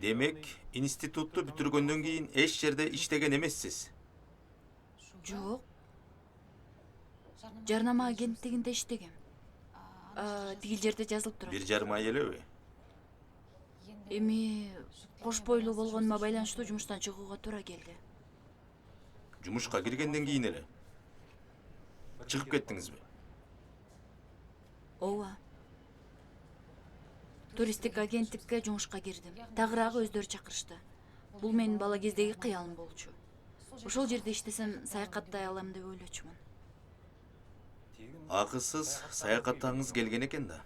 Демек, институтту бүтүргөндөн кийин эч жерде иштеген эмессиз. Жок. Жарнама агенттигинде иштегем. Тигил жерде жазылып турат. 1,5 ай элеби? Эми кош бойлуу болгонума байланыштуу жумуштан чыгууга туура келди. Жумушка киргенден кийин эле чыгып кеттиңизби? Ооба. Туристтик агенттикке жумушка кирдим. Тагыраагы өздөрү чакырышты. Бул менин бала кездеги кыялым болчу. Ошол жерде иштесем саякаттай алам деп ойлочумун. Акысыз саякаттагыңыз келген экен да.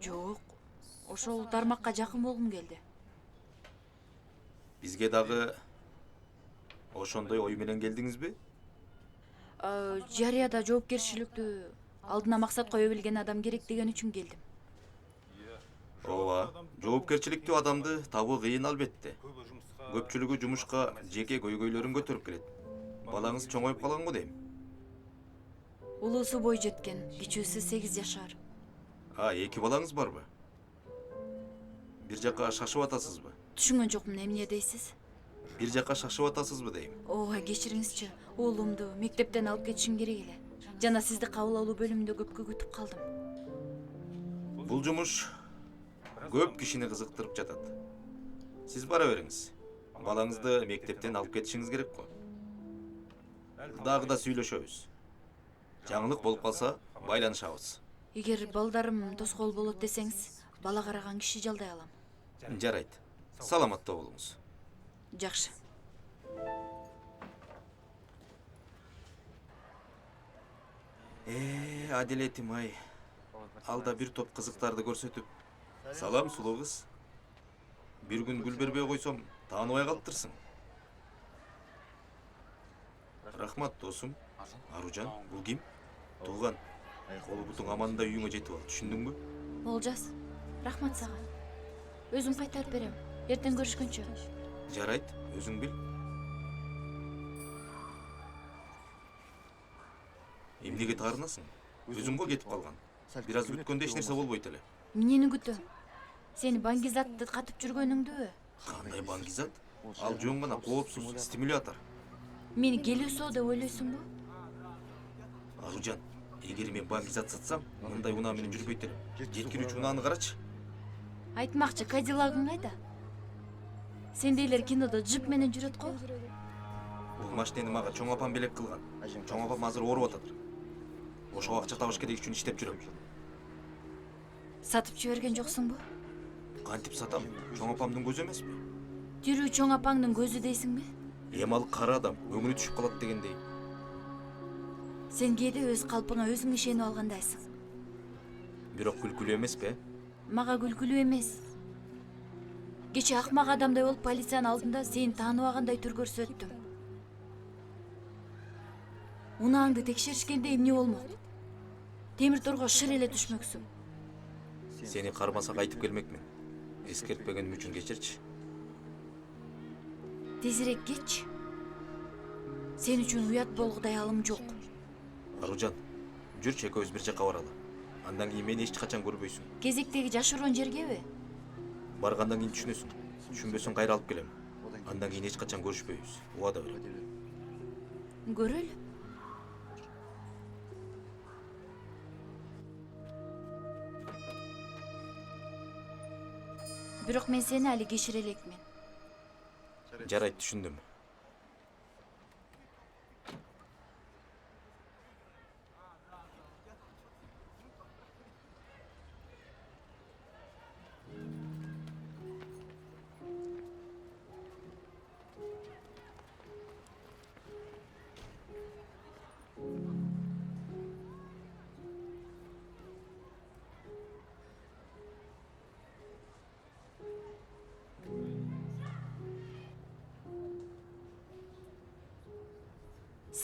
Жок. Ошол тармакка жакын болгум келди. Бизге дагы ошондой ой менен келдиңизби? Жарыяда жоопкерчиликтүү алдына максат кое билген адам керек деген үчүн келдим. Ооба, жоопкерчиликтүү адамды табуу кыйын албетте. Көпчүлүгү жумушка жеке көйгөйлөрүн көтөрүп келет. Балаңыз чоңоюп калган го дейм. Улуусу бой жеткен, кичүүсү 8 жашар. 2 балаңыз барбы? Бир жакка шашып атасызбы? Түшүнгөн жокмун, эмне дейсиз? Бир жакка шашып атасызбы дейм. Ооба, кечириңизчи. Уулумду мектептен алып кетишим керек эле. Жана сизди кабыл алуу бөлүмүндө көпкө күтүп калдым. Бул жумуш көп кишини кызыктырып жатат. Сиз бара бериңиз. Балаңызды мектептен алып кетишиңиз керек го. Дагы да сүйлөшөбүз. Жаңылык болуп калса, байланышабыз. Эгер балдарым тоскоол болот десеңиз, бала караган киши жалдай алам. Жарайт. Саламатта болуңуз. Жакшы. Адилетим ай. Алда бир топ кызыктарды көрсөтүп. Салам сулуу кыз. Бир күн гүл бербей койсом, тааныбай калыптырсың. Рахмат досум. Аружан, бул ким? Тууган. Колу бутуң аманда үйүңө жетип ал, түшүндүңбү? Олжас, рахмат сага. Өзүм кайтарып берем. Эртең көрүшкөнчө. Жарайт, өзүң бил. Эмнеге таарынасың? Өзүң го кетип калган. Бир аз күткөндө эч нерсе болбойт эле. Эмнени күтөм? Сени баңгизатты катып жүргөнүңдүбү? Кандай баңгизат? Ал жөн гана коопсуз стимулятор. Мени келүүсөө деп ойлойсуңбу? Аружан, эгер мен баңгизат сатсам, мындай унаа менен жүрбөйт элем. Жеткирүүчү унааны карачы. Айтмакчы, Кадиллагың кайда? Сендейлер кинодо джип менен жүрөт го? Бул машинени мага чоң апам белек кылган. Чоң апам азыр ооруп атат. Ошого акча табыш керек үчүн иштеп жүрөм. Сатып жиберген жоксуңбу? Кантип сатам? Чоң апамдын көзү эмеспи? Тирүү чоң апаңдын көзү дейсиңби? Эми ал кара адам, көңүлү түшүп калат дегендей. Сен кээде өз калпыңа өзүң ишенип алгандайсың. Бирок күлкүлүү эмеспи? Мага күлкүлүү эмес. Кече акмак адамдай болуп полициянын алдында сени тааныбагандай түр көрсөттүм. Унааңды текшеришкенде эмне болмок? Темир торго шыр эле түшмөксүң. Сени кармасак айтып келмекмин. Эскертпегеним үчүн кечирчи. Тезирээк кетчи. Сен үчүн уят болгудай алым жок. Аружан, жүрчү экөөбүз бир жакка баралы. Андан кийин мени эч качан көрбөйсүң. Кезектеги жашыруун жергеби? Баргандан кийин түшүнөсүң. Түшүнбөсөң кайра алып келем. Андан кийин эч качан көрүшпөйбүз. Убада берем. Көрөлү. Бирок мен сени али кешире элекмин. Жарайт, түшүндүм.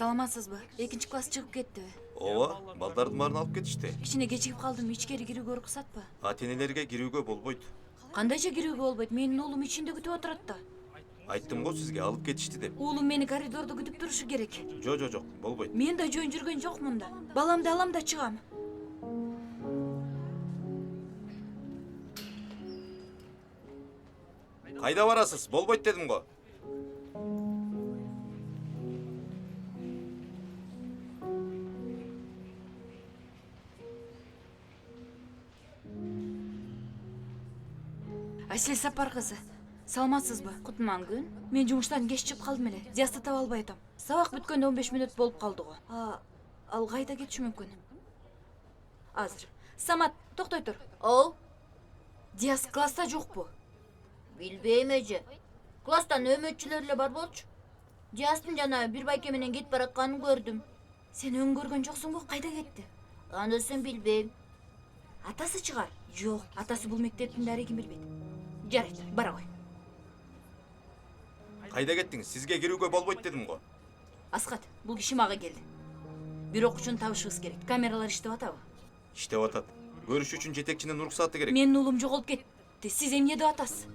Саламатсызбы? Экинчи класс чыгып кеттиби? Ооба, балдардын баарын алып кетишти. Кичине кечигип калдым, ичкери кирүүгө уруксатпы? Ата-энелерге кирүүгө болбойт. Кандайча кирүүгө болбойт? Менин уулум ичинде күтүп отурат да. Айттым го сизге, алып кетишти деп. Уулум мени коридордо күтүп турушу керек. Жок, болбойт. Мен да жөн жүргөн жокмун да. Баламды алам да чыгам. Кайда барасыз? Болбойт дедим го. Айсел Сапар кызы. Саламатсызбы? Кутман күн. Мен жумуштан кеч чыгып калдым эле. Диасты таба албай атам. Сабак бүткөндө 15 мүнөт болуп калды го. Ал кайда кетиши мүмкүн? Азыр. Самат, токтой тур. Оу, Диас класста жокпу? билбейм эже. Класстан өмөтчүлөр эле бар болчу. Диастын жана бир байке менен кетип баратканын көрдүм. Сен өңгөргөн жоксуңбу? Кайда кетти? Анысын билбейм. Атасы чыгар. Жок, атасы бул мектептин дарегин билбейт. Жарайт, бара кой. Кайда кеттиңиз? Сизге кирүүгө болбойт дедим го. Аскат, бул киши мага келди. Бир окуучуну табышыбыз керек. Камералар иштеп атабы? Иштеп атат. Көрүш үчүн жетекчинин уруксаты керек. Менин уулум жоголуп кетти. Сиз эмне деп атасыз?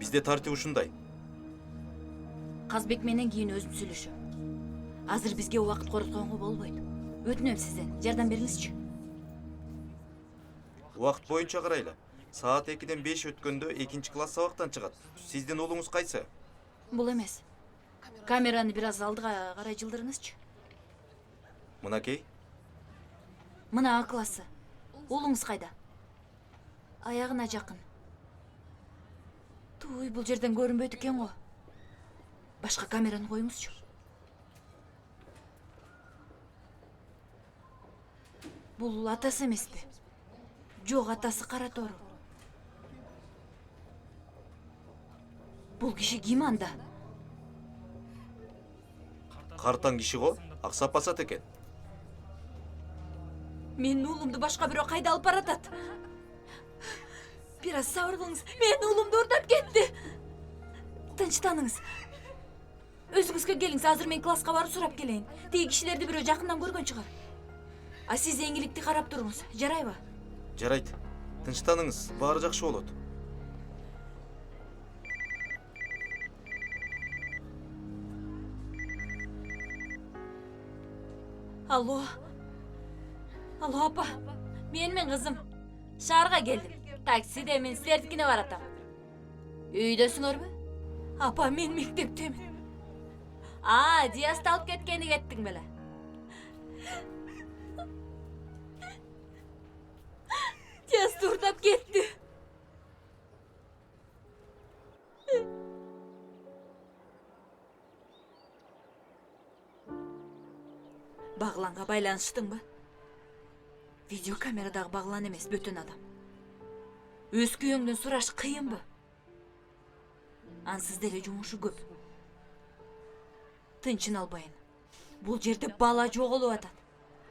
Бизде тартип ушундай. Казбек менен кийин өзүм сүйлөшөм. Азыр бизге убакыт коротконго болбойт. Өтүнөм сизден, жардам бериңизчи. Убакыт боюнча карайлы. Саат 2-ден 5 өткөндө 2 класс сабактан чыгат. Сиздин уулуңуз кайсы? Бул эмес. Камераны бир аз алдыга карай жылдырыңызчы. Мынакей? Мына А классы. Уулуңуз кайда? Аягына жакын. Туй, бул жерден көрүнбөйт экен го. Башка камераны коюңузчу. Бул атасы эмеспи? Жок, атасы кара тору. Бул киши ким анда? Картан киши го, аксап басат экен. Менин уулумду башка бирөө кайда алып баратат? Бир аз сабыр кылыңыз. Менин уулумду уурдап кетти. Тынчтаныңыз. Өзүңүзгө келиңиз, азыр мен класска барып сурап келейин. Тиги кишилерди бирөө жакындан көргөн чыгар. А сиз эңгиликти карап туруңуз, жарайбы? Жарайт. Тынчтаныңыз, баары жакшы болот. Алло. Алло, апа. Менмин кызым. Шаарга келдим. Таксиде мен силердикине баратам. Үйдөсүңөрбү? Апа, мен мектептемин. Диасты алып кеткени кеттиң беле? Диасты уурдап кетти. Багланга байланыштыңбы? Видеокамерадагы Баглан эмес, бөтөн адам. Өз күйөөңдөн сураш кыйынбы? Ансыз деле жумушу көп. Тынчын албайын. Бул жерде бала жоголуп атат.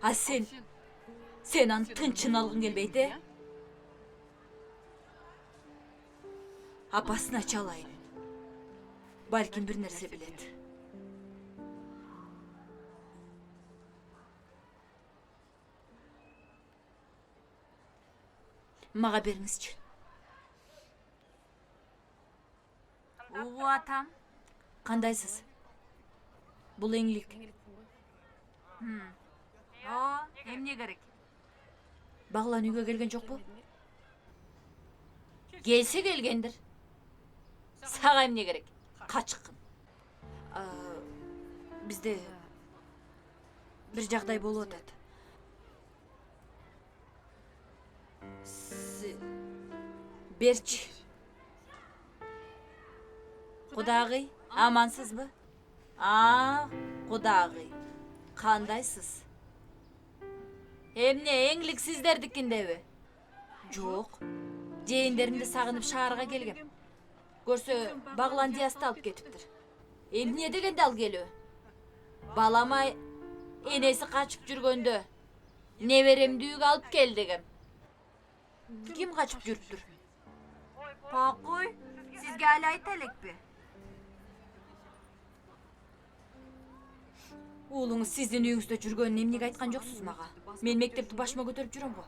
А сен аны тынчын алгың келбейт, э? Апасын ачалайын. Балким бир нерсе билет. Мага бериңизчи. Атам. Кандайсыз? Бул эңилик. Эмне керек? Баглан үйгө келген жокпу? Келсе келгендир. Сага эмне керек? Качкын. Бизде бир жагдай болуп атат. Берчи. Кудагый, амансызбы? Кудагый. Кандайсыз? Эмне, эңилик сиздердикиндеби? Жок. Жээндеримди сагынып шаарга келгем. Көрсө, Баглан Диасты алып кетиптир. Эмне дегенде ал келүү? Баламай энеси качып жүргөндө неберемди үйгө алып кел дегем. Ким качып жүрүптүр? Пакуй, сизге али айта элекпи? Уулуңуз сиздин үйүңүздө жүргөнүн эмнеге айткан жоксуз мага? Мен мектепти башыма көтөрүп жүрөм го.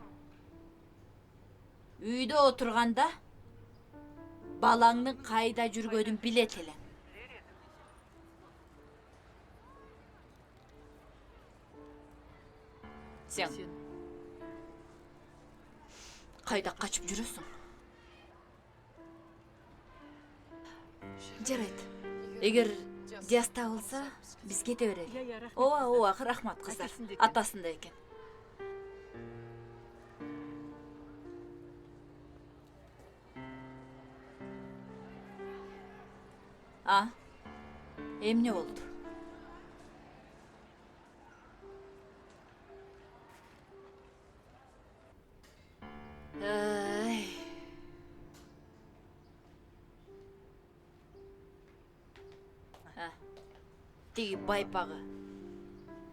Үйдө отурганда балаңдын кайда жүргөнүн билет элем. Сен кайда качып жүрөсүң? Жарайт. Эгер Диас табылса, биз кете берели. Ооба, рахмат кыздар. Атасында экен. Эмне болду? Тиги байпагы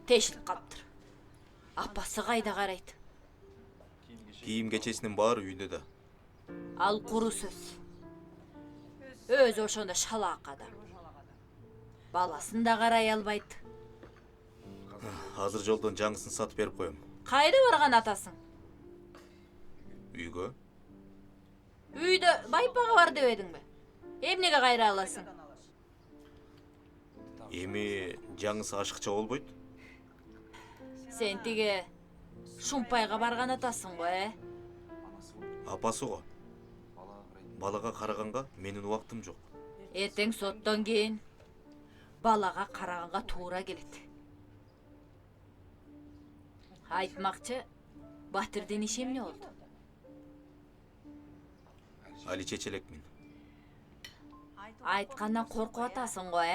тешилип калыптыр. Апасы кайда карайт? Кийим кечесинин баары үйдө да. Ал куру сөз. Өзү ошондо шалаак адам. Баласын да карай албайт. Азыр жолдон жаңысын сатып берип коем. Кайда барган атасың? Үйгө. Үйдө байпага бар дебедиңби? Эмнеге кайра аласың? Эми жаңысы ашыкча болбойт? Сен тиги Шумпайга барган атасың го, Апасы го. Балага караганга менин убактым жок. Эртең соттон кийин балага караганга туура келет. Айтмакчы, Батырдын иши эмне болду? Али чечелекмин. Айткандан коркуп атасың го,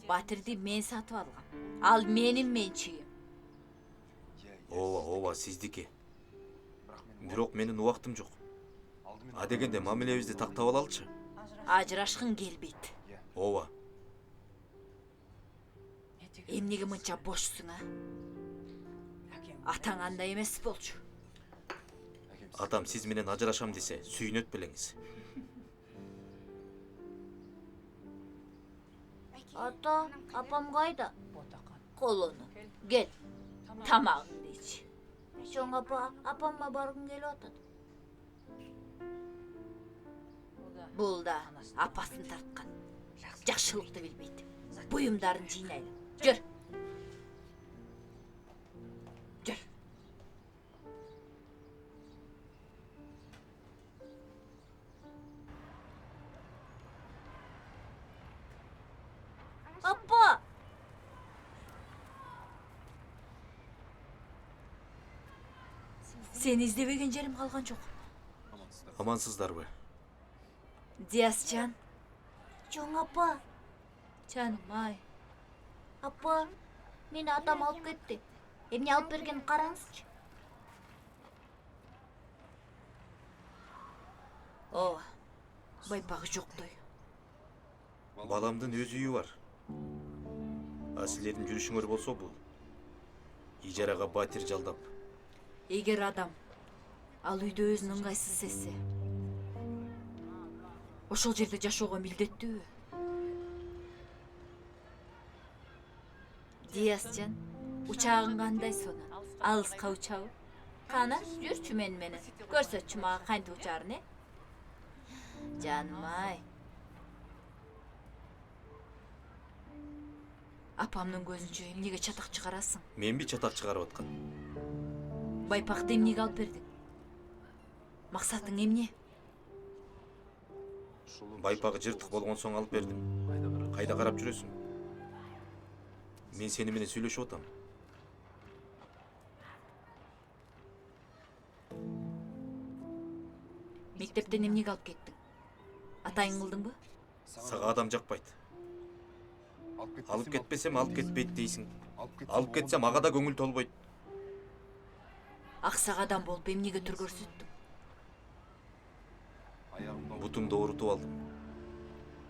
Батырды мен сатып алгам. Ал менин менчигим. Ооба, сиздики. Бирок менин убактым жок. Адегенде мамилебизди тактап алалычы. Ажырашкың келбейт. Ооба. Эмнеге мынча бошсуң, Атаң андай эмес болчу. Атам сиз менен ажырашам десе, сүйүнөт белеңиз. Ата, апам кайда? Колуну, кел, тамагыңды ич. Чоң апа, апамма баргым келип атат. Бул да апасын тарткан. Жакшылыкты билбейт. Буюмдарын жыйнайлы. Жүр. Жүр. Апа! Сени издебеген жерим калган жок. Амансыздарбы? Диасжан, Чоң апа, жаным, апа, мени атам алып кетти. Эмне алып берген караңызчы. Ооба, байпагы жоктой. Баламдын өз үйү бар. А силердин жүрүшүңөр болсо бул ижарага батир жалдап. Эгер адам ал үйдө өзүн ыңгайсыз сезсе, ошол жерде жашоого милдеттүүбү? Диасжан, учагың кандай сонун? Алыска учабы? Кана, жүрчү менен. Көрсөтчү мага кантип учаарын, Жаным. Апамдын көзүнчө эмнеге чатак чыгарасың? Менби чатак чыгарып аткан? Байпакты эмнеге алып бердиң? Максатың эмне? Байпагы жыртык болгон соң алып бердим. Кайда карап жүрөсүң? Мен сени менен сүйлөшүп атам. Мектептен эмнеге алып кеттиң? Атайың кылдыңбы? Сага адам жакпайт. Алып кетпесем алып кетпейт дейсиң. Алып кетсем ага да көңүл толбойт. Аксак адам болуп эмнеге түр көрсөттүң? Бутумду оорутуп алдым.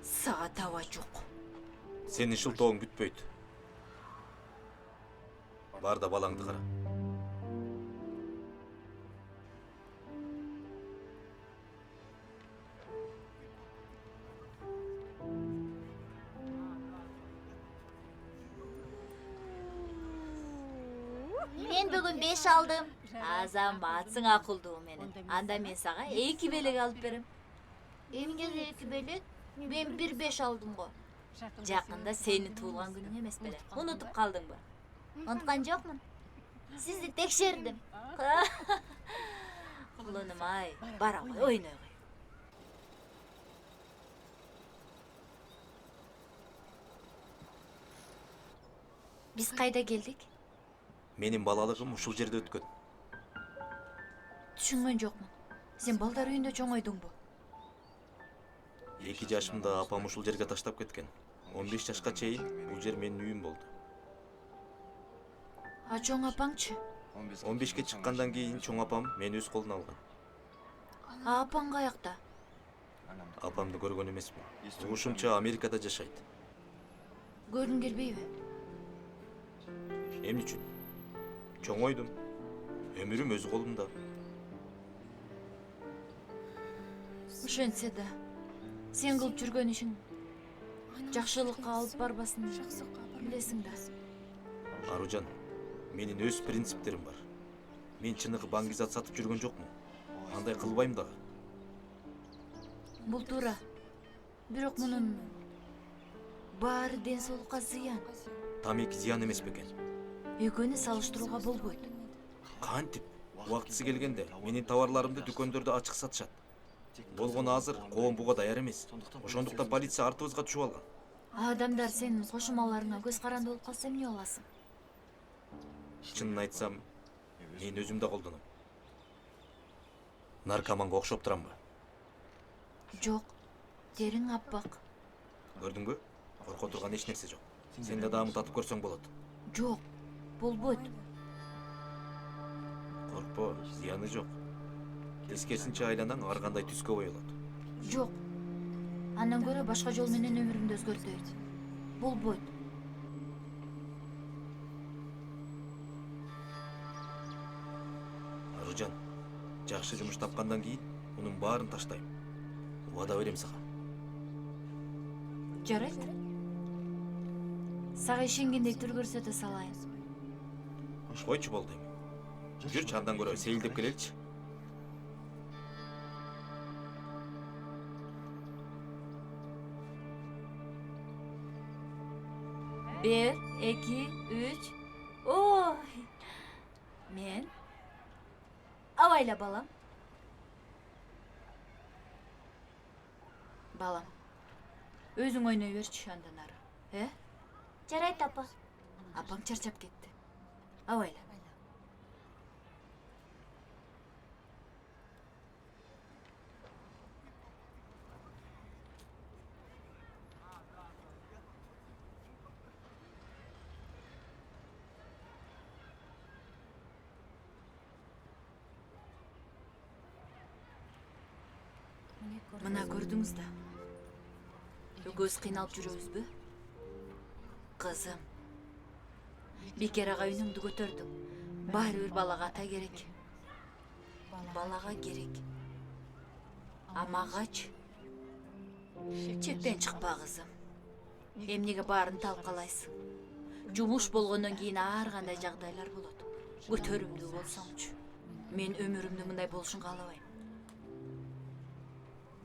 Сага таба жок. Сенин шылтооң бүтпөйт. Бар да балаңды кара. Мен бүгүн 5 алдым. Азаматсың акылдуу менен. Анда мен сага 2 белек алып берем. Эмнеге 2 белек? Мен 1-5 алдым го. Жакында сенин туулган күнүң эмес беле? Унутуп калдыңбы? Унуткан жокмун. Сизди текшердим. Кулунум, бара кой, ойной кой. Biz kayda geldik? Менин балалыгым ушул жерде өткөн. Düşüngөн жокмун. Sen балдар үйүндө чоңойдуңбу? 2 жашымда апам ушул жерге таштап кеткен. 15 жашка чейин бул жер менин үйүм болду. А чоң апаңчы? 15ке чыккандан кийин чоң апам мени өз колуна алган. А апаң каякта? Апамды көргөн эмесмин. Угушумча Америкада жашайт. Көргүң келбейби? Эмне үчүн? Чоңойдум. Өмүрүм өз колумда. Ошентсе да, сен кылып жүргөн ишиң жакшылыкка алып барбасын билесиң да. Аружан, менин өз принциптерим бар. Мен чыныгы баңгизат сатып жүргөн жокмун. Андай кылбайм дагы. Бул туура. Бирок мунун баары ден соолукка зыян. Тамеки зыян эмес бекен. Экөөнү салыштырууга болбойт. Кантип? Убактысы келгенде менин товарларымды дүкөндөрдө ачык сатышат. Болгону азыр коом буга даяр эмес. Ошондуктан полиция артыбызга түшүп алган. Адамдар сенин кошумаларыңа көз каранды болуп калса эмне боласың? Чынын айтсам, мен өзүм да колдоном. Наркоманга окшоп турамбы? Жок, териң аппак. Көрдүңбү? Корко турган эч нерсе жок. Сен да даамы татып көрсөң болот. Жок, болбойт. Коркпо, зыяны жок. Тескерисинче айланаң ар кандай түскө боелот. Жок. Андан көрө башка жол менен өмүрүмдү өзгөртөйт. Болбойт. Аружан, жакшы жумуш тапкандан кийин мунун баарын таштайм. Убада берем сага. Жарайт. Сага ишенгендей түр көрсөтө салайын. Койчу болду эми. Жүрчү андан көрө сейилдеп келеличи. Bir, iki, üç. Oy. Men. Avayla balam. Balam. Өзүң ойной берчи андан ары. Жарайт апа. Апаң чарчап кетти. Авайла. Мына көрдүңүз да. Өгөз кыйналып жүрөбүзбү? Кызым. Бекер ага үнүңдү көтөрдүң. Баары бир балага ата керек. Балага керек. А магачы? Чектен чыкпа кызым. Эмнеге баарын талкалайсың? Жумуш болгондон кийин ар кандай жагдайлар болот. Көтөрүмдүү болсоңчу. Мен өмүрүмдүн мындай болушун каалабайм.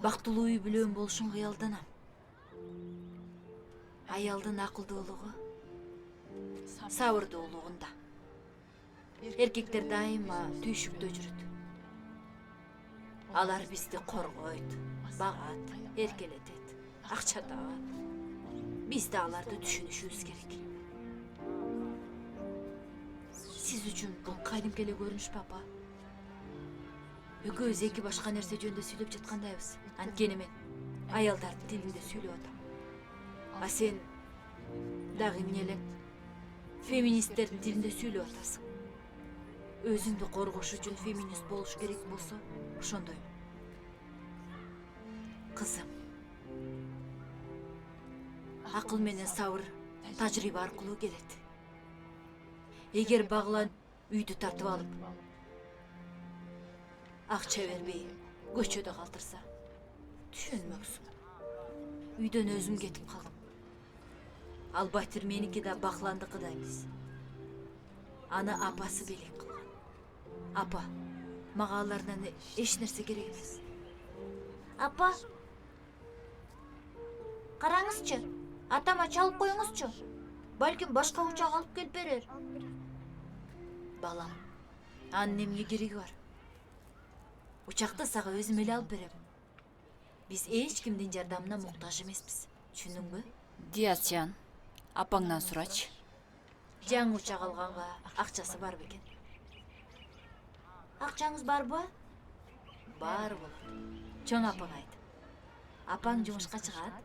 Бактылуу үй бүлөм болушун кыялданам. Аялдын акылдуулугу сабырдуулугунда. Эркектер дайыма түйшүктө жүрөт. Алар бизди коргойт, багат, эркелетет, акча табат. Биз да аларды түшүнүшүбүз керек. Сиз үчүн бул кайдимки эле көрүнүш папа. Экөөбүз эки башка нерсе жөнүндө сүйлөп жаткандайбыз. Анткени мен аялдардын тилинде сүйлөп атам. А сен дагы эмне элең? Феминисттердин тилинде сүйлөп атасың. Өзүңдү коргош үчүн феминист болуш керек болсо, ошондой. Кызым. Акыл менен сабыр тажрыйба аркылуу келет. Эгер Баглан үйдү тартып алып, акча бербей, көчөдө калтырса, түшүнмөксүң. Үйдөн өзүм кетип калдым. Ал батир меники да Багландыкы да эмес. Аны апасы белек кылган. Апа, мага алардан эч нерсе керек эмес. Апа. Караңызчы. Атама чалып коюңузчу. Балким башка учак алып келип берер. Балам, анын эмне кереги бар? Учакты сага өзүм эле алып берем. Биз эч кимдин жардамына муктаж эмеспиз. Түшүндүңбү? Диязжан, апаңдан сурачы. жаңы учак алганга акчасы бар бекен. Акчаңыз барбы? Бар болот. Чоң апаңа айт. Апаң жумушка чыгат.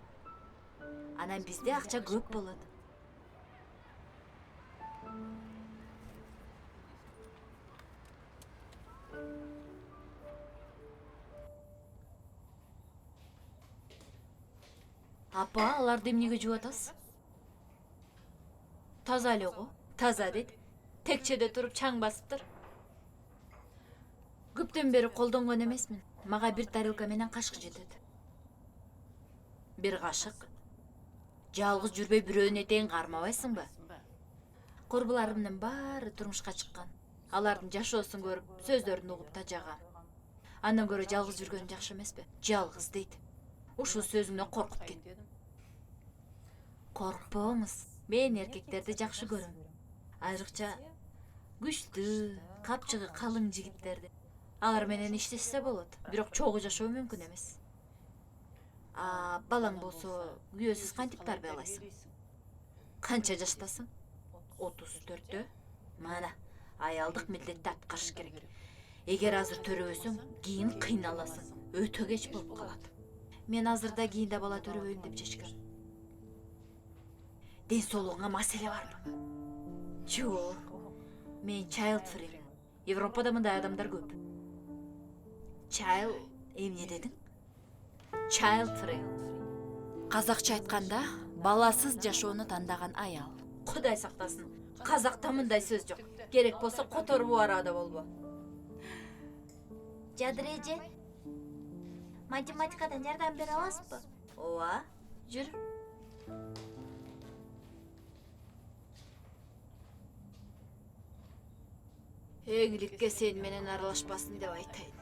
Анан бизде акча көп болот. Апа, аларды эмнеге жууп атасыз? Таза эле го. Таза дейт. Текчеде туруп чаң басыптыр. Көптөн бери колдонгон эмесмин. Мага бир тарелка менен кашык жетет. Бир кашык. Жалгыз жүрбөй бирөөнү тең кармабайсыңбы? Корбуларымдын баары турмушка чыккан. Алардын жашоосун көрүп, сөздөрүн угуп тажагам. Андан көрө жалгыз жүргөн жакшы эмеспи? Жалгыз дейт. Ушул сөзүңдөн коркуп кеттим. Коркпоңуз. Мен эркектерди жакшы көрөм. Айрыкча күчтүү, капчыгы калың жигиттерди. Алар менен иштешсе болот, бирок чогуу жашоо мүмкүн эмес. Балаң болсо, күйөөсүз кантип тарбиялайсың? Канча жаштасың? 34-тө. Мана, аялдык милдетти аткарыш керек. Эгер азыр төрөбөсөң, кийин кыйналасың. Өтө кеч болуп калат. Мен азырда кийинде бала төрөбөйм деп чечкем. Ден соолугуңа маселе барбы? Жок. Мен child free. Европада мындай адамдар көп. Child эмне дедиң? Child free. Казакча айтканда, баласыз жашоону тандаган аял. Кудай сактасын. Казакта мындай сөз жок. Керек болсо которуп барада болбо. Жадыр эже, математикадан жардам бере аласызбы? Ооба, жүр. Эңиликке сен менен аралашпасын деп айтайын.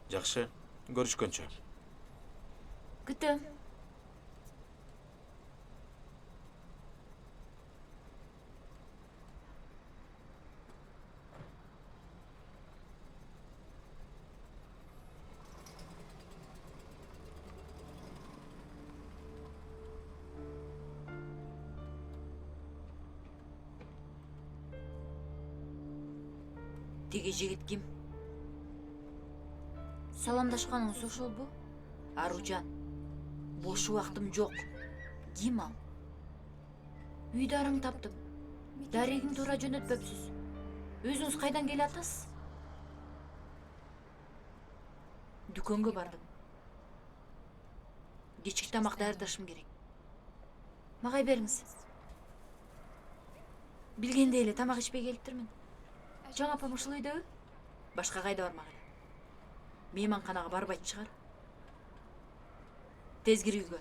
Жакшы, көрүшкөнчө. Күтөм. Тиги жигит ким? Саламдашканыңыз ошолбу? Аружан. Бош убактым жок. Ким ал? Үйдарың таптым. Дарегиң туура жөнөтпөпсүз. Өзүңүз кайдан келе атасыз? Дүкөнгө бардым. Кечки тамак даярдашым керек. Мага бериңиз. Билгендей эле тамак ичпей келиптирмин. Чоң апам ушул үйдөбү? Башка кайда бармак эле? Мейманканага барбайт чыгар. Тез кир үйгө.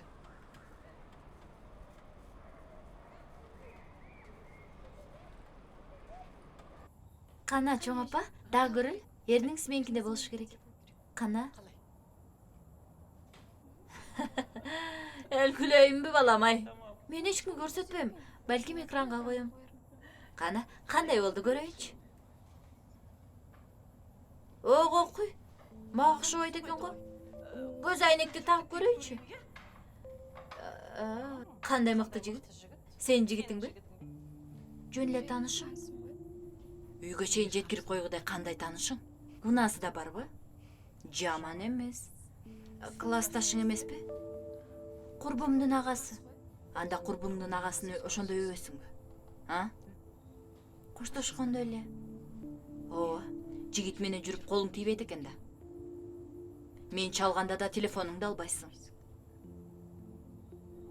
Кана, чоң апа, дагы көрөлү. Эриниңиз меникинде болушу керек. Кана. Күлөйүнбү балам ай? Мен эч кимге көрсөтпөйм. Балким экранга коем. Кана, кандай болду көрөйүнчү? Окуй. Мага окшобойт экен го. Көз айнекти тагып көрөйүнчү. Кандай мыкты жигит? Сенин жигитиңби? Жөн эле таанышым. Үйгө чейин жеткирип койгудай кандай таанышың? Унаасы да барбы? Жаман эмес. Классташың эмеспи? Курбумдун агасы. Анда курбуңдун агасын ошондой өбөсүңбү? Коштошкондой эле. Ооба, жигит менен жүрүп колуң тийбейт экен да. Мен чалганда да телефонуңду албайсың.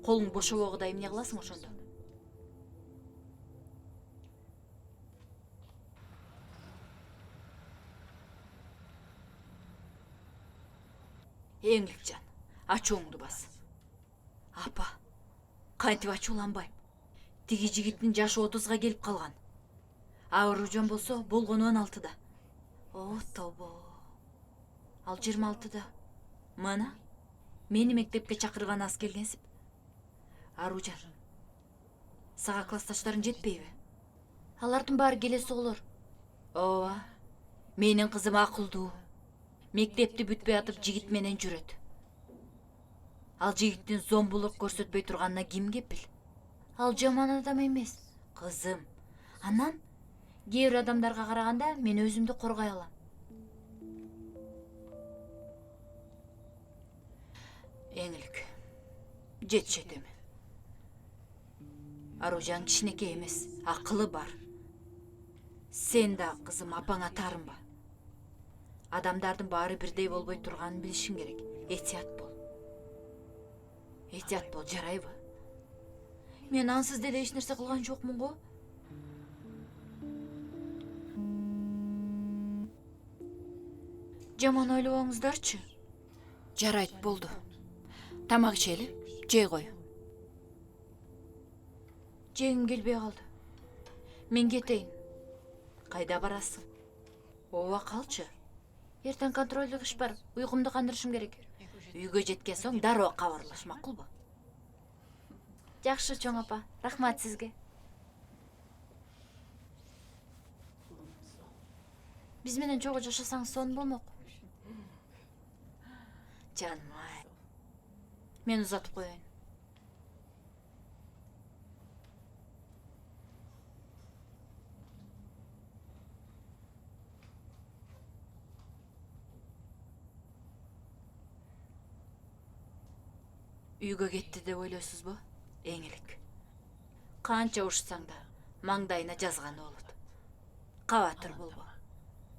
Колуң бошобогуда эмне кыласың ошондо? Эңиликжан, ачууңду бас. Апа, кантип ачууланбайм. Тиги жигиттин жашы 30га келип калган. Аружан болсо болгону 16да. О, тобо. Ал 26да. Мана, мени мектепке чакырган аз келгенсип. Аружан, сага классташтарың жетпейби? Алардын баары келе соолор. Ооба, менин кызым акылдуу, Мектепти бүтпөй атып жигит менен жүрөт. Ал жигиттин зомбулук көрсөтпөй турганына ким кепил? Ал жаман адам эмес, кызым. Анан кээ бир адамдарга караганда мен өзүмдү коргой алам. Эңилик. Жетишет эми. Аружан кичинекей эмес, акылы бар. Сен да кызым апаңа тарынба. Адамдардын баары бирдей болбой турганын билишиң керек. Этият бол. Этият бол, жарайбы? Мен ансыз деле эч нерсе кылган жокмун го. Жаман ойлобоңуздарчы. Жарайт, болду. Тамак ичели, жей кой. Жегим келбей калды. Мен кетейин. Кайда барасың? Ооба калчы. Эртең контролдук иш бар. Уйкумду кандырышым керек. Үйгө жеткен соң дароо кабарлаш, макулбу? Жакшы, чоң апа. Рахмат сизге. Биз менен чогуу жашасаңыз сонун болмок. Жаным ай. Мен узатып коеюн. Үйгө кетти деп ойлойсузбу? Эңилик. Канча ушсаң да маңдайына жазганы болот. Кабатыр болбо.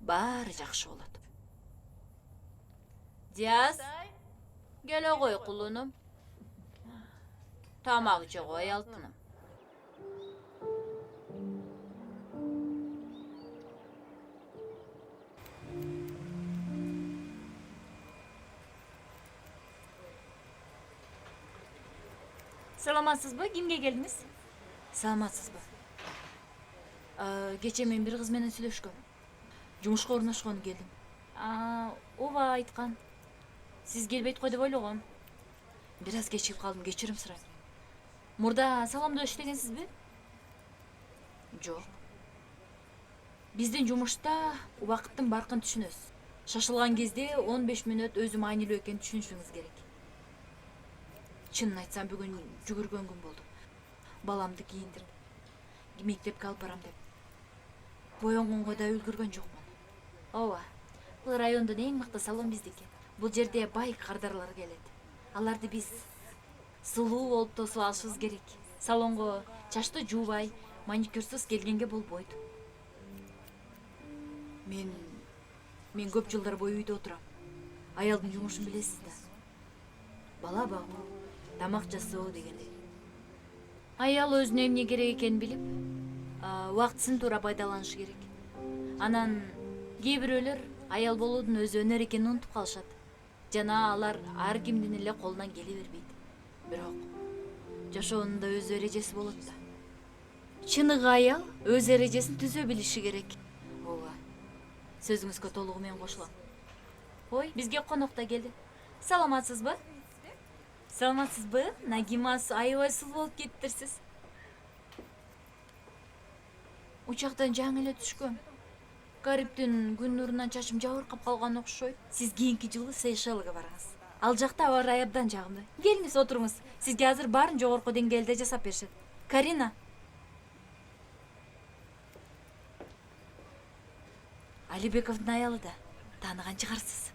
Баары жакшы болот. Диас, келе кой кулунум. Тамак жегой, алтыным. Саламатсызбы? Кимге келдиңиз? Саламатсызбы? Кече мен бир кыз менен сүйлөшкөм. Жумушка орношкону келдим. Ооба айткан. Сиз келбейт го деп ойлогом. Бир аз кечигип калдым, кечирим сурайм. Мурда саламдоо иштегенсизби? Жок. Биздин жумушта убакыттын баркын түшүнөсүз. Шашылган кезде 15 мүнөт өзүм айнелүү экенин түшүнүшүңүз керек. Чынын айтсам, бүгүн жүгүргөн күн болду. Баламды кийиндирip, мектепке алып барам деп. Боёнгонго да үлгүргөн жокмун. Ооба, бул райондун эң мыкты салон биздики. Бул жерде бай кардарлар келет. Аларды биз сулуу болуп тосуп алышыбыз керек. Салонго чачты жуубай, маникюрсуз келгенге болбойт. Мен көп жылдар бою үйдө отурам. Аялдын жумушун билесиз да. Бала багуу, тамак жасоо дегендей. Аял өзүнө эмне керек экенин билип, убактысын туура пайдаланышы керек. Анан кээ бирөөлөр аял болуудун өзү өнөр экенин унутуп калышат. Жана алар ар кимдин эле колунан келе бербейт. Бирок жашоонун да өз эрежеси болот да. Чыныгы аял өз эрежесин түзө билиши керек. Ооба. Сөзүңүзгө толугу менен кошулам. Ой, бизге конок да келди. Саламатсызбы? Саламатсызбы? Нагимас аябай сул болуп кеттирсиз. Учактан жаңы эле түшкөм. Кариптин күн нурунан чачым жабыркап калган окшойт. Сиз кийинки жылы Сейшелге барыңыз. Ал жакта аба ырайы абдан жагымды. Келиңиз, отуруңуз. Сизге азыр баарын жогорку деңгээлде жасап беришет. Карина. Алибековдун аялы да. Тааныган чыгарсыз.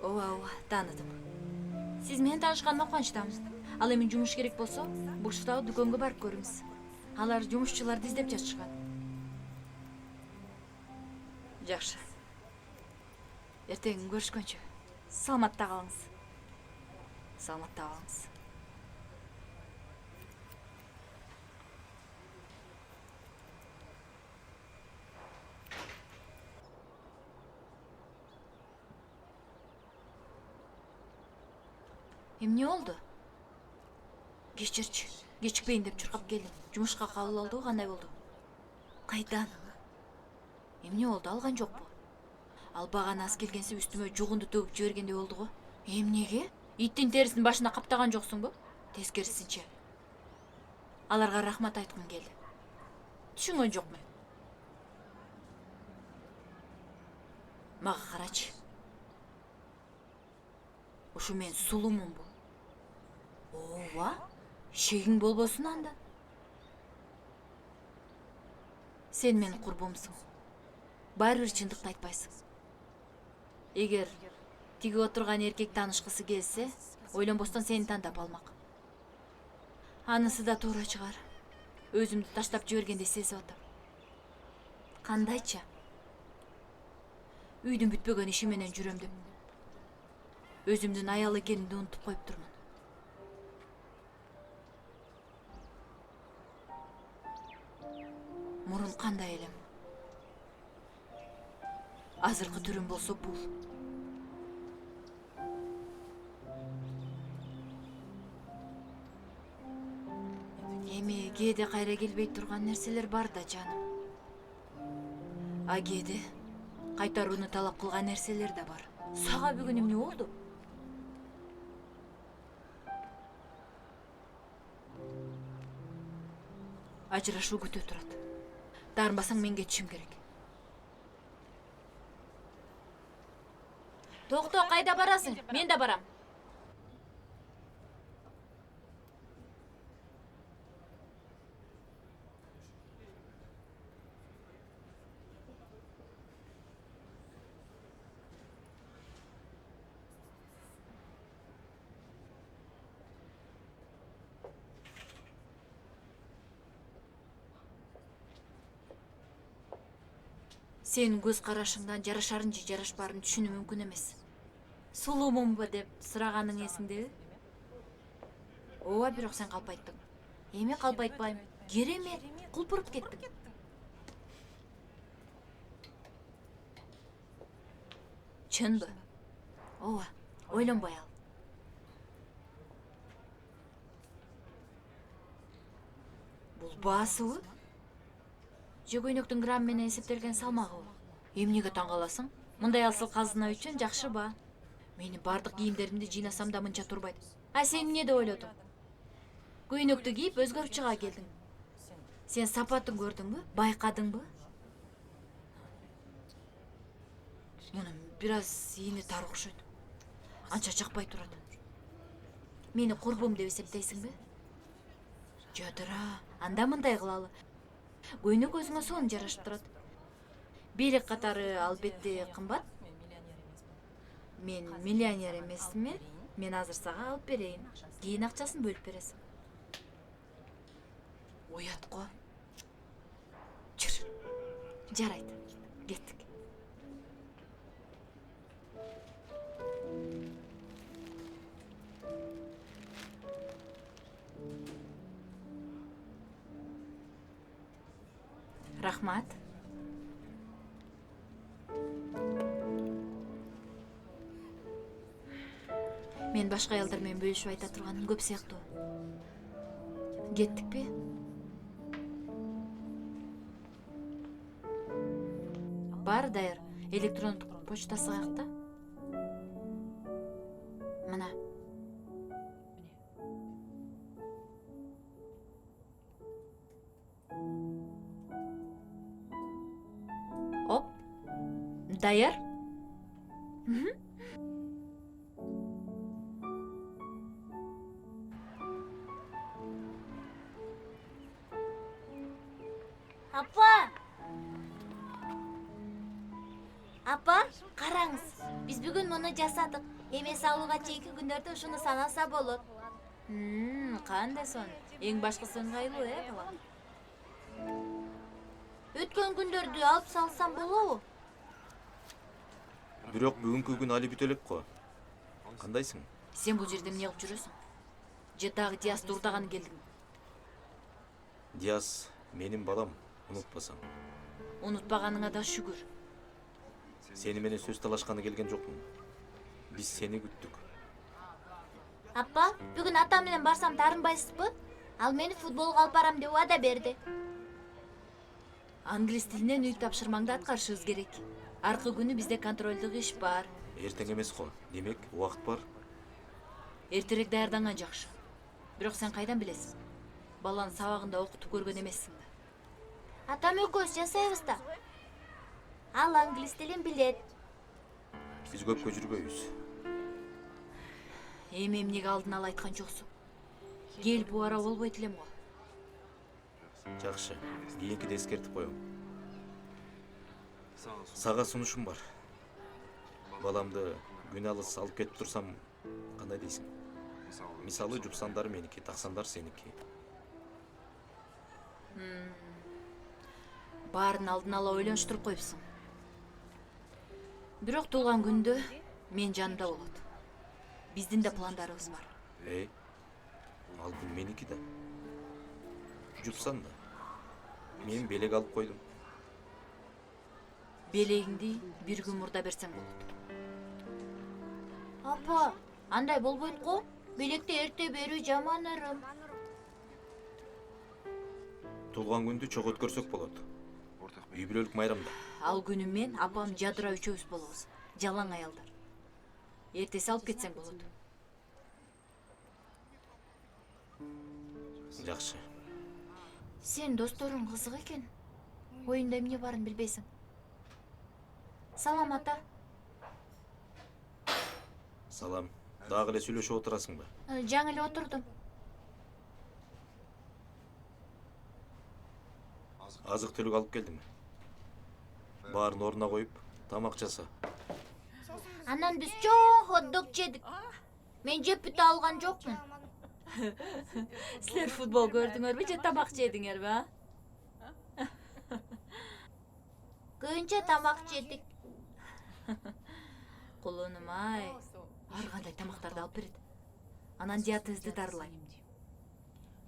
Ооба, тааныдым. Сиз менен таанышканыма кубанычтамын. Ал эми жумуш керек болсо, бурчтагы дүкөнгө барып көрүңүз. Алар жумушчуларды издеп жатышкан. Жакшы. Эртең көрүшкөнчө. Саламатта калыңыз. Саламатта калыңыз. Эмне болду? Кечирчи. Кечикпейин деп чуркап келдим. Жумушка кабыл алды, кандай болду? Кайдан? Эмне болду, алган жокпу? Албаган аз келгенси үстүмө жугунду төгүп жибергендей болду го. Эмнеге? Иттин терисин башына каптаган жоксуңбу? Тескерисинче. Аларга рахмат айткым келди. Түшүнгөн жокмун. Мага карачы. Ушу мен сулумунбу. Ооба, шегиң болбосун анда. Сен менин курбумсуң. Баары бир чындыкты айтпайсың. Эгер тиги отурган эркек таанышкысы келсе, ойлонбостон сени тандап алмак. Анысы да туура чыгар. Өзүмдү таштап жибергендей сезип атам. Кандайча? Үйдүн бүтпөгөн иши менен жүрөм деп. Өзүмдүн аял экенимди унутуп коюп турмун. Мурун кандай элем? Азыркы түрүм болсо бул. Эми кээде кайра келбей турган нерселер бар да жаным. А кээде кайтарууну талап кылган нерселер да бар. Сага бүгүн эмне болду? Ажырашуу күтө турат. Дарынбасаң мен кетишим керек. Токто, кайда барасың? Мен да барам. Сенин көз карашыңдан жарашарын же жарашпарын түшүнүү мүмкүн эмес. Сулуумунбу деп сураганың эсиңдеби? Ооба, бирок сен калпайттың. Эми калпайтпайм. Керемет, кулпуруп кеттиң. Чынбы? Ооба, ойлонбой ал. Бул баасыбы? Же көйнөктүн грамм менен эсептелген салмагыбы? Эмнеге таң каласың? Мындай асыл казына үчүн жакшы ба. Менин бардык кийимдеримди жыйнасам да мынча турбайт. А сен эмне деп ойлодуң? Көйнөктү кийип өзгөрүп чыга келдиң. Сен сапатын көрдүңбү? Байкадыңбы? Мунун бир аз ийини тар окшойт. Анча жакпай турат. Мени курбум деп эсептейсиңби? Жадыра, анда мындай кылалы. Көйнөк өзүңө сонун жарашып турат. Белек катары албетте кымбат. Мен миллионер эмесмин. Мен азыр сага алып берейин. Кийин акчасын бөлүп бересиң. Уятко. Жүр. Жарайт. Кеттик. Рахмат. Мен башка аялдар менен бөлүшүп айта турганым көп сыяктуу. Кеттикпи? Бар даяр. Электрондук почтасы каякта? Мына. Оп. Даяр? Апа, караңыз. Биз бүгүн муну жасадык. Эми салууга чейинки күндөрдө ушуну санаса болот. Кандай сон? Эң башкысы ыңгайлуу, балам? Өткөн күндөрдү алып салсам болобу? Бирок бүгүнкү күн али бүтө элек го. Кандайсың? Сен бул жерде эмне кылып жүрөсүң? Же дагы Диасты урдаган келдиң? Диас менин балам, унутпасаң. Унутпаганыңа да шүгүр. Сени менен сөз талашканы келген жокмун. Биз сени күттүк. Апа, бүгүн атам менен барсам таарынбайсызбы? Ал мени футболго алып барам деп убада берди. Англис тилинен үй тапшырмаңды аткарышыбыз керек. Аркы күнү бизде контролдук иш бар. Эртең эмес го. Демек, убакыт бар. Эртерээк даярданган жакшы. Бирок сен кайдан билесиң? Баланы сабагында окутуп көргөн эмессиң да. Атам экөөбүз жасайбыз да. Ал англис тилин билет. Биз көпкө жүрбөйбүз. Эми эмнеге алдын ала айткан жоксуң? Кел бу ара болбойт элем го. Жакшы, кийинкиде эскертип коем. Сага сунушум бар. Баламды күн алыс алып кетип турсам, кандай дейсиң? Мисалы жупсандар меники, таксандар сеники. Баарын алдын ала ойлонуштуруп коюпсуң. Бирок туулган күндө мен жанында болот. Биздин да пландарыбыз бар. Ал күн меники да. Жупсан да. Мен белек алып койдум. Белегиңди бир күн мурда берсең болот. Апа, андай болбойт го. Белекти эрте берүү жаман ырым. Туулган күндү чок өткөрсөк болот. Үй бүлөлүк майрамда. Ал күнү мен апам жадыра үчөөбүз болобуз. Жалаң аялдар. Эртеси алып кетсең болот. Жакшы. Сен досторуң кызык экен. Оюнда эмне барын билбейсиң. Салам ата. Салам. Дагы эле сүйлөшүп отурасыңбы? Жаңы эле отурдум. Азык түлүк алып келдим. Баарын ордуна коюп, тамак жаса. Анан биз чоң хот-дог жедик. Мен жеп бүтө алган жокмун. Силер футбол көрдүңөрбү же тамак жедиңерби, а? Көбүнчө тамак жедик. Кулунум ай. Ар кандай тамактарды алып берет. Анан диатезди дарылайм.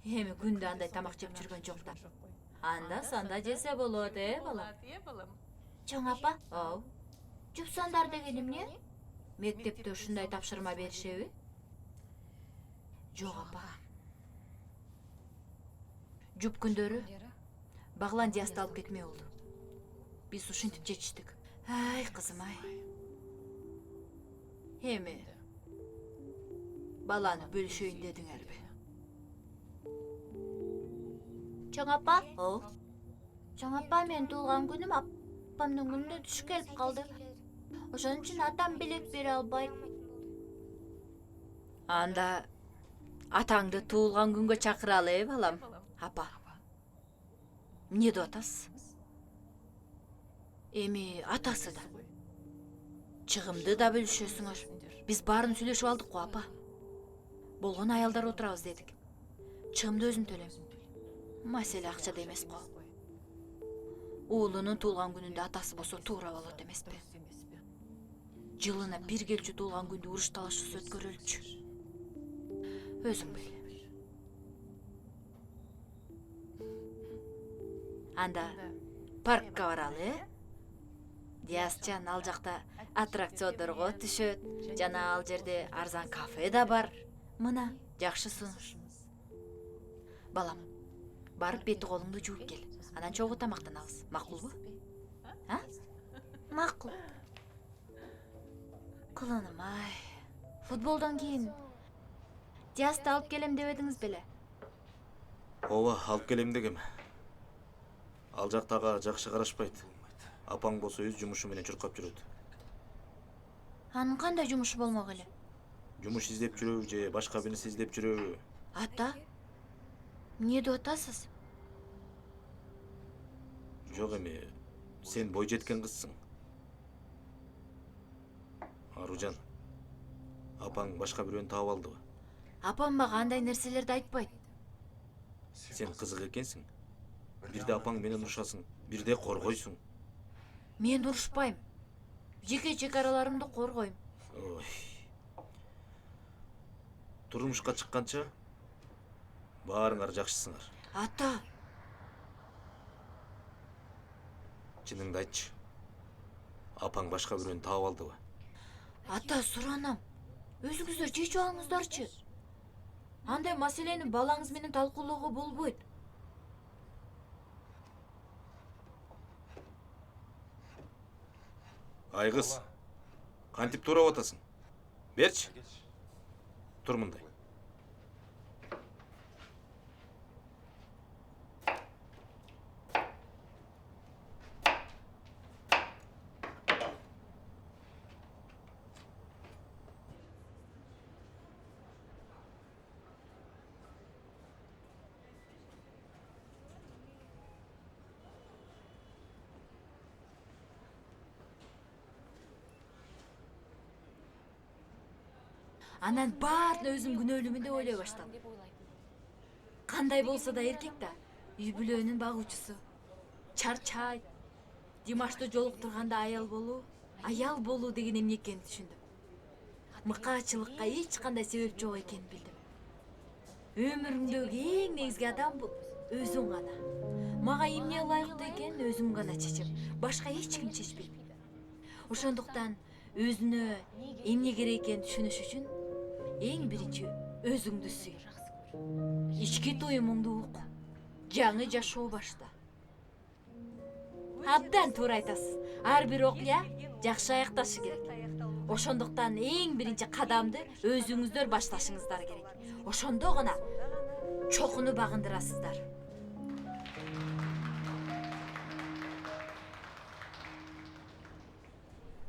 Эми күндө андай тамак жеп жүргөн жок да. Анда санда жесе болот, балам? Чоң апа, Ау, жупсандар деген эмне? мектепте ушундай тапшырма беришеби? Жок, апа. Жуп күндөрү Баглан Диасты алып кетмей болду. Биз ушинтип чечиштик. Ай, кызым ай. Эми баланы бөлүшөйүн дедиңерби? Чоң апа, О, чоң апа, мен туулган күнүм апамдын күнүнө түш келип калды. Ошон үчүн атам белек бере албайт. анда атаңды туулган күнгө чакыралы, балам. Апа. Эмне деп атасыз? Эми атасы да. Чыгымды да бөлүшөсүңөр. Биз баарын сүйлөшүп алдык го, апа. Болгон аялдар отурабыз дедик. Чыгымды өзүм төлөйм. Маселе акчада эмес го. Уулунун туулган күнүндө атасы болсо туура болот эмеспи? Жылына бир келчү туулган күндү уруш талашсыз өткөрөлүчү. Өзүң бил. Анда паркка баралы, Диасчан ал жакта аттракциондорго түшөт, жана ал жерде арзан кафе да бар. Мына жакшы сунуш. Балам, барып бети колуңду жууп кел. Анан чогуу тамактанабыз. Макулбу? А? Макул. Кулунум ай. Футболдон кийин Диасты алып келем дебедиңиз беле? Ооба, алып келем дегем. Ал жактага жакшы карашпайт. Апаң болсо өз жумушу менен чуркап жүрөт. Анын кандай жумушу болмок эле? Жумуш издеп жүрөбү же башка бир нерсе издеп жүрөбү? Ата, эмне деп атасыз? Жок эми, сен бой жеткен кызсың. Аружан, апаң башка бирөөнү таап алдыбы? Апам мага андай нерселерди айтпайт. Сен кызык экенсиң. Бирде апаң менен урушасың, бирде коргойсуң. Мен урушпайм. Жеке чекараларымды коргойм. Ой. Турмушка чыкканча баарыңар жакшысыңар. Ата, Чыныңды айтчы. Апаң башка бирөөнү таап алдыбы? ата суранам. Өзүңүздөр чечип алыңыздарчы. Андай маселени балаңыз менен талкуулоого болбойт. Ай кыз, кантип туурап атасың? Берчи. Тур мындай. Анан баарын өзүм күнөөлүүмүн деп ойлой баштадым. Кандай болсо да эркек да үй бүлөнүн багуучусу. Чарчайт. Димашты жолуктурганда аял болуу деген эмне экенин түшүндүм. Мыкаачылыкка эч кандай себеп жок экенин билдим. Өмүрүңдөгү эң негизги адам бул өзүң гана. Мага эмне ылайыктуу экенин өзүм гана чечем. Башка эч ким чечпейт. Ошондуктан өзүнө эмне керек экенин түшүнүш үчүн эң биринчи өзүңдү сүй. Ички туюмуңду ук. Жаңы жашоо башта. Абдан туура айтасыз. Ар бир окуя жакшы аякташы керек. Ошондуктан эң биринчи кадамды өзүңүздөр башташыңыздар керек. Ошондо гана чокуну багындырасыздар.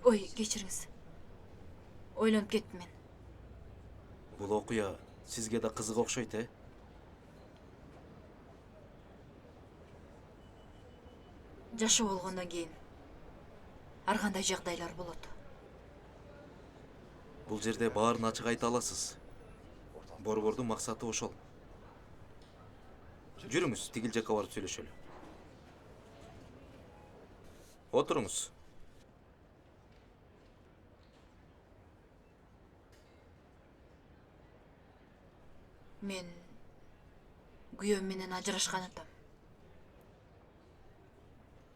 Ой, кечириңиз. Ойлонуп кеттим мен. Бул окуя сизге да кызык окшойт, э? Жашоо болгондон кийин ар кандай жагдайлар болот. Бул жерде баарын ачык айта аласыз. Борбордун максаты ошол. Жүрүңүз, тигил жакка барып сүйлөшөлү. Отуруңуз. Мен күйөөм менен ажырашкан атам.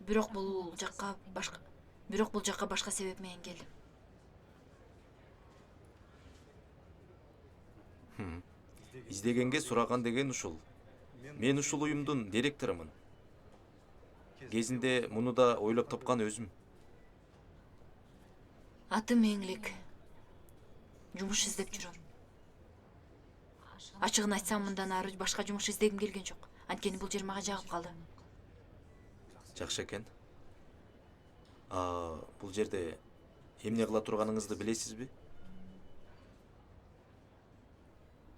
Бирок бул жакка башка себеп менен келдим. Издегенге сураган деген ушул. Мен ушул уюмдун директорумун. Кезинде муну да ойлоп тапкан өзүм. Атым Эңлик. Жумуш издеп жүрөм. Ачыгын айтсам, мындан ары башка жумуш издегим келген жок. Анткени бул жер мага жагып калды. Жакшы экен. Бул жерде эмне кыла турганыңызды билесизби?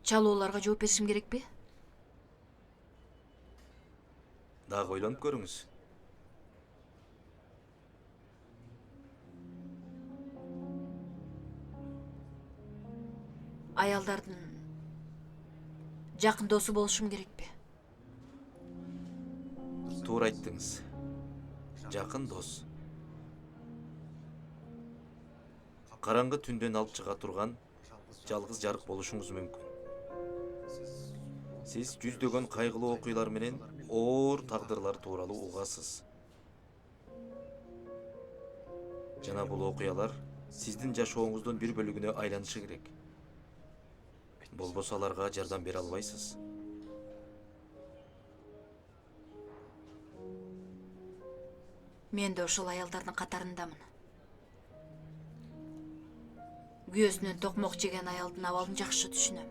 Чалоолорго жооп беришим керекпи? Дагы ойлонуп көрүңүз. Аялдардын жакын досу болушум керекпи? Туура айттыңыз. Жакын дос. Караңгы түндөн алып чыга турган жалгыз жарык болушуңуз мүмкүн. Сиз жүздөгөн кайгылуу окуялар менен оор тагдырлар тууралуу угасыз. Жана бул окуялар сиздин жашооңуздун бир бөлүгүнө айланышы керек. Болбосо аларга жардам бере албайсыз. Мен да ошол аялдардын катарындамын. Күйөөсүнөн токмок жеген аялдын абалын жакшы түшүнөм.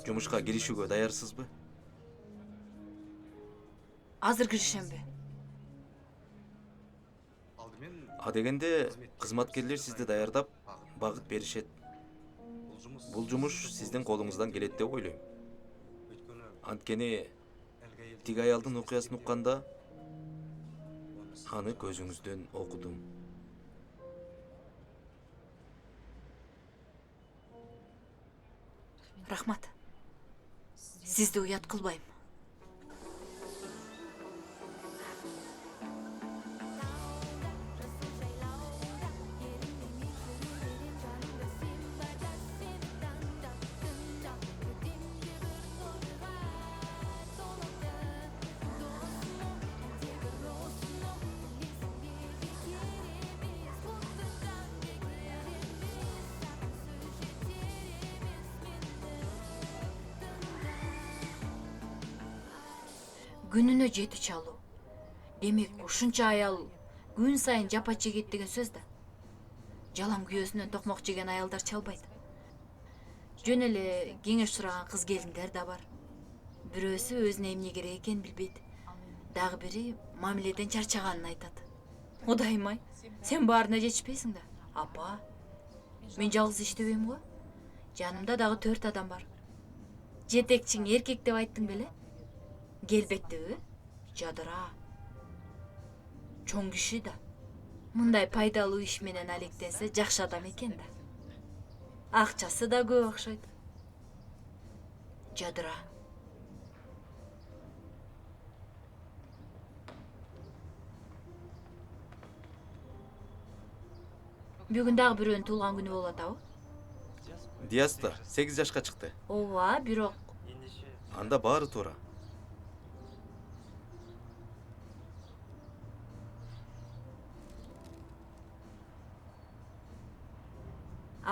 Жумушка киришүүгө даярсызбы? Азыр киришемби? Адегенде кызматкерлер сизди даярдап, багыт беришет. Бул жумуш сиздин колуңуздан келет деп ойлойм. Анткени тиги аялдын окуясын укканда аны көзүңүздөн окудум. Рахмат. Сизди уят кылбайм. Күнүнө 7 чалуу. Демек, ушунча аял күн сайын жапа чегет деген сөз да. Жалаң күйөөсүнөн токмок жеген аялдар чалбайт. Жөн эле кеңеш сураган кыз келиндер да бар. Бирөөсү өзүнө эмне керек экенин билбейт. Дагы бири мамиледен чарчаганын айтат. Кудайым ай, сен баарына жетишпейсиң да. Апа, мен жалгыз иштебейм го. Жанымда дагы 4 адам бар. Жетекчиң эркек деп айттың беле? Келбеттеби? Жадыра. Чоң киши да. Мындай пайдалуу иш менен алектенсе жакшы адам экен да. Акчасы да көп окшойт. Жадыра. Бүгүн дагы бирөөнүн туулган күнү болуп атабы? Диас да 8 жашка чыкты. Ооба, бирок Анда баары туура.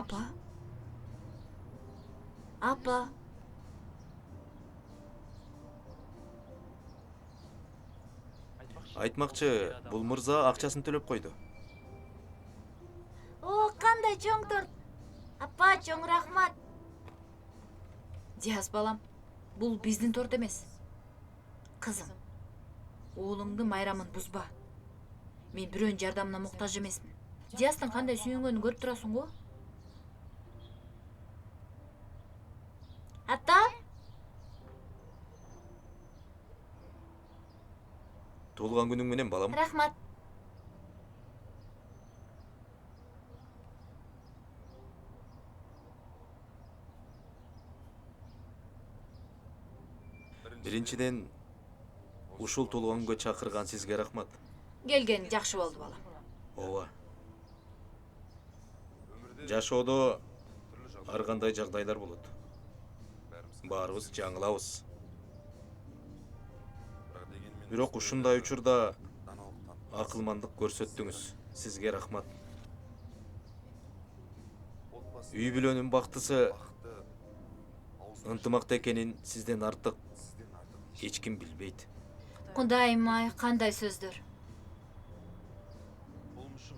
апа. Апа. Айтмакчы, бул мырза акчасын төлөп койду. О, кандай чоң торт. Апа, чоң рахмат. Диас балам, бул биздин торт эмес. Кызым, уулуңдун майрамын бузба. Мен бирөөнүн жардамына муктаж эмесмин. Диастын кандай сүйүнгөнүн көрүп турасың го? Ата, Туулган күнүң менен балам. рахмат. Биринчиден, ушул туулган күнгө чакырган сизге рахмат. Келген жакшы болду балам. Ооба. Жашоодо ар кандай жагдайлар болот. Баарыбыз жаңылабыз. Бирок ушундай учурда акылмандык көрсөттүңүз. Сизге рахмат. Үй бүлөнүн бактысы ынтымакта экенин сизден артык эч ким билбейт. Кудайым ай, кандай сөздөр.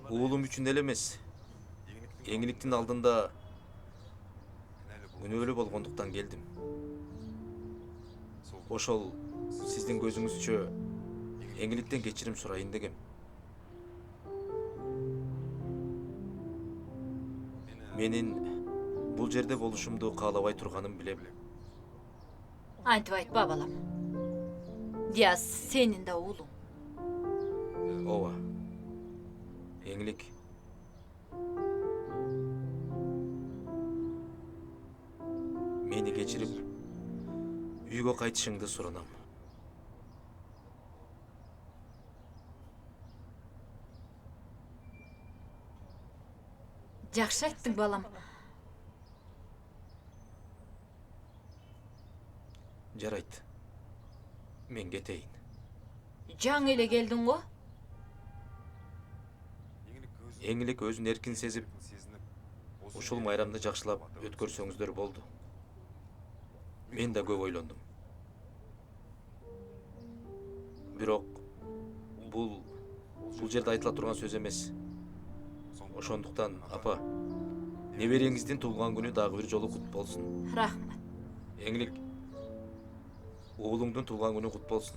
Уулум үчүн эле эмес. Эңиликтин алдында күнөөлүү болгондуктан келдим. Ошол сиздин көзүңүзчө эңиликтен кечирим сурайын дегем. Менин бул жерде болушумду каалабай турганым билем. Антип айтпа балам. Диас сенин да уулуң. Ооба. Эңилик. Мени кечирип, үйгө кайтышыңды суранам. Жакшы айттың балам. Жарайт. Мен кетейин. Жаңы эле келдиң го? Эңилик өзүн эркин сезип, ушул майрамды жакшылап өткөрсөңүздөр болду. Мен да көп ойлондум. Бирок бул жерде айтыла турган сөз эмес. Ошондуктан, апа, небереңиздин туулган күнү дагы бир жолу кут болсун. Рахмат. Эңилик, уулуңдун туулган күнү кут болсун.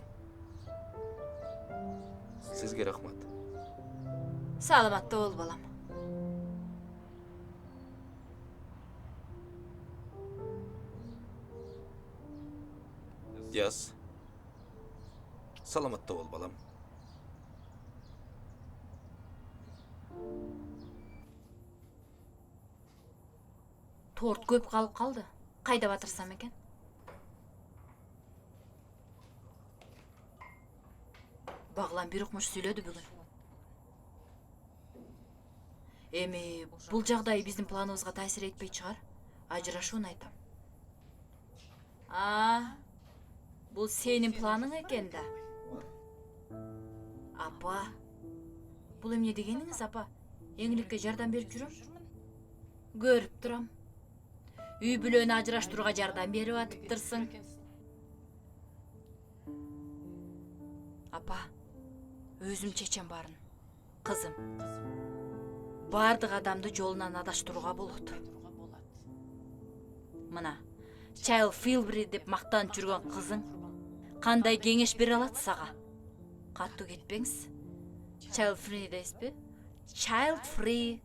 Сизге рахмат. Саламатта бол балам. Диас, саламатта бол балам. Торт көп калып калды. Кайда батырсам экен? Баглан бир укмуш сүйлөдү бүгүн. Эми бул жагдай биздин планыбызга таасир этпей чыгар. Ажырашууну айтам. Бул сенин планың экен да. Апа. Бул эмне дегениңиз, апа? Эңиликке жардам берип жүрөм. Көрүп турам. Үй бүлөнү ажыраштырууга жардам берип атыптырсың. Апа, өзүм чечем барын. Кызым, бардык адамды жолунан адаштырууга болот. Мына, Child Free деп мактанып жүргөн кызың кандай кеңеш бере алат сага? Каттуу кетпеңиз. Child Free дейсизби? Child Free.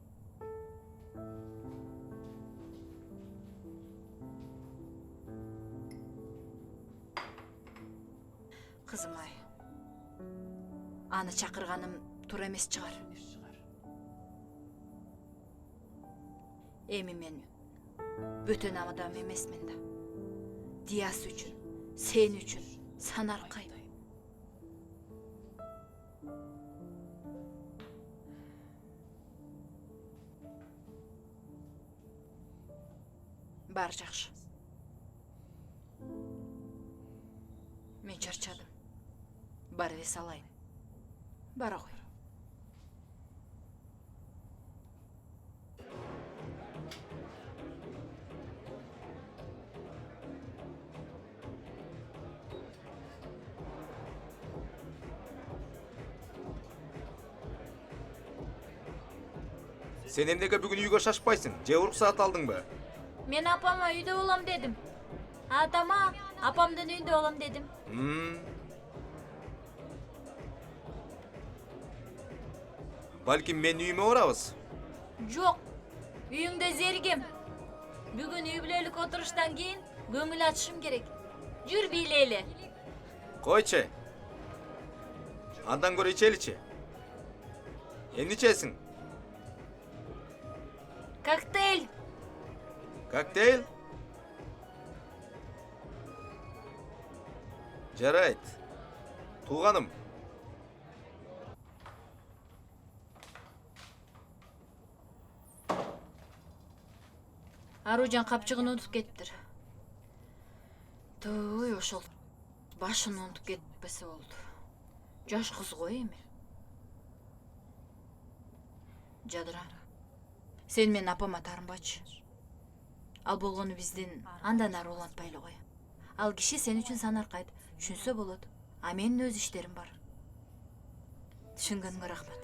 Кызым ай, аны чакырганым туура эмес чыгар. Эми мен бөтен адам эмесмин да. Диас үчүн, сен үчүн санаркайм. Бар жакшы. Мен чарчадым. Бар эс алайын. Бара кой. Sen emnege bugün үйгө шашпайсың? Же уруксаат алдыңбы? Мен апама үйдө болом дедим. Атама апамдын үйүндө болом дедим. Балким мен үйүмө барабыз. Жок. Үйүңдө зергем. Бүгүн үй бүлөлүк отуруштан кийин көңүл ачышым керек. Жүр бийлейли. Койчу. Андан көрө ичеличи. Эмне ичесиң? Коктейль. Коктейль? Жарайт. Тууганым. Аружан капчыгын унутуп кетиптир. Той ошол башын унутуп кетпесе болду. Жаш кыз го эми. Жадыра. Сен менин апама таарынбачы. Ал болгону биздин андан ары улантпайлы кой. Ал киши сен үчүн санаркайт, түшүнсө болот. А менин өз иштерим бар. Түшүнгөнгө рахмат.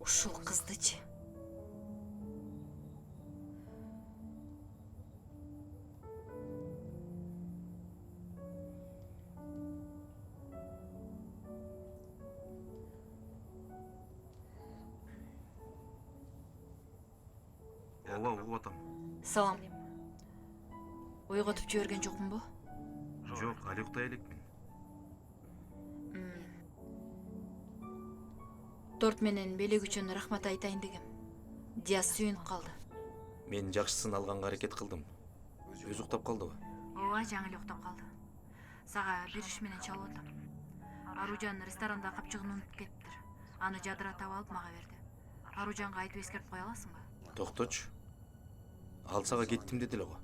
Ушул кыздычы. Ооба, угуп атам. Салам. Ойготуп жиберген жокмунбу? Жок, али уктай элекмин. Торт менен белек үчүн рахмат айтайын дегем. Диас сүйүнүп калды. Мен жакшысын алганга аракет кылдым. Өзү уктап калдыбы? Ооба, жаңы эле уктап калды. Сага бир иш менен чалып атам. Аружан ресторанда капчыгын унутуп кетиптир. Аны жадыра таап алып мага берди. Аружанга айтып эскертип кое аласыңбы? Токточу. Ал сага кеттим деди эле го.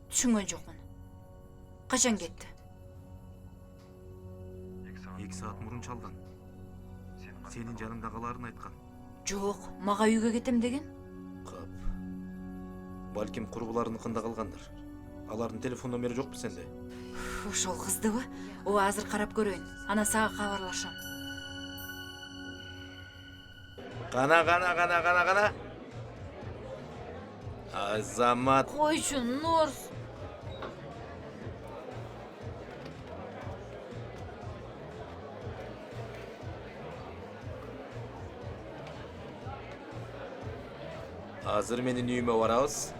Түшүнгөн жокмун. Качан кетти? 2 саат мурун чалган. Сенин жаныңда калаарын айткан. Жок, мага үйгө кетем деген. Кап. Балким курбуларыныкында калгандыр. Алардын телефон номери жокпу сенде? Ошол кыздыбы? Ооба, азыр карап көрөйүн. Анан сага кабарлашам. Кана. Азамат. Койчу, Нурс. Азыр менин үйүмө барабыз.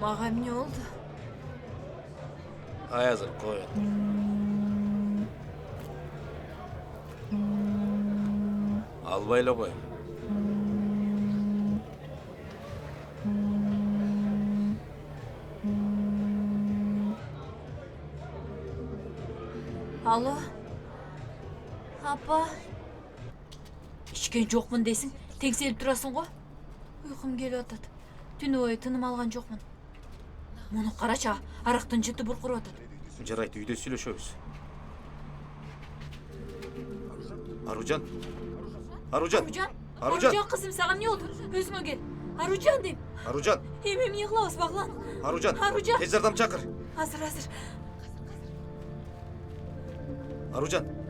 Мага эмне болду? Ай, азыр кой. Албай эле кой. Алло. Апа. Ичкен жокмун дейсиң, теңселип турасың го? Уйкум келип атат. Түнү бою тыным алган жокмун. Муну карачы, арактын жыты буркуруп атат. Жарайт, үйдө сүйлөшөбүз. Аружан. Аружан кызым, сага эмне болду? Өзүңө кел. Аружан дейм. Аружан. Эми эмне кылабыз, Баглан? Аружан. Аружан. Тез жардам чакыр. Азыр. Аружан.